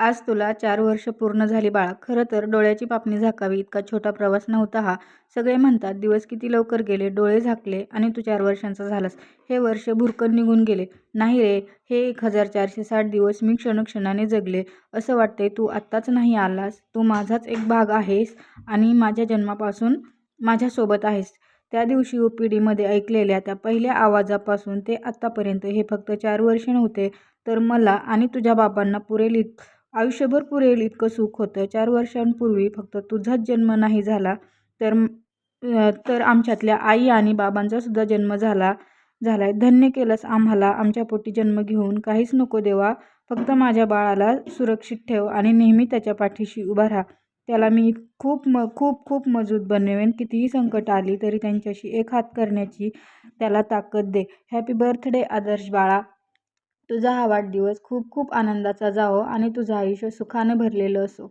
आज तुला 4 वर्ष पूर्ण झाली बाळा. खरं तर डोळ्याची पापणी झाकावी इतका छोटा प्रवास नव्हता हा. सगळे म्हणतात दिवस किती लवकर गेले. डोळे झाकले आणि तू 4 वर्षांचा झालास. हे वर्ष भुरकन निघून गेले. नाही रे, हे 1460 दिवस मी क्षणोक्षणाने जगले. असं वाटतंय तू आत्ताच नाही आलास. तू माझाच एक भाग आहेस आणि माझ्या जन्मापासून माझ्यासोबत आहेस. त्या दिवशी ओपीडीमध्ये ऐकलेल्या त्या पहिल्या आवाजापासून ते आत्तापर्यंत हे फक्त 4 वर्ष नव्हते, तर मला आणि तुझ्या बाबांना आयुष्यभर पुरेल इतकं सुख होतं. 4 वर्षांपूर्वी फक्त तुझाच जन्म नाही झाला, तर आमच्यातल्या आई आणि बाबांचा सुद्धा जन्म झालाय. धन्य केलंस आम्हाला आमच्या पोटी जन्म घेऊन. काहीच नको देवा, फक्त माझ्या बाळाला सुरक्षित ठेव आणि नेहमी त्याच्या पाठीशी उभा राहा. त्याला मी खूप खूप मजबूत बनवेन. कितीही संकट आली तरी त्यांच्याशी एक हात करण्याची त्याला ताकद दे. हॅपी बर्थडे आदर्श बाळा. तुझा हा वाढदिवस खूप खूप आनंदाचा जावो आणि तुझं आयुष्य सुखाने भरलेलं असो.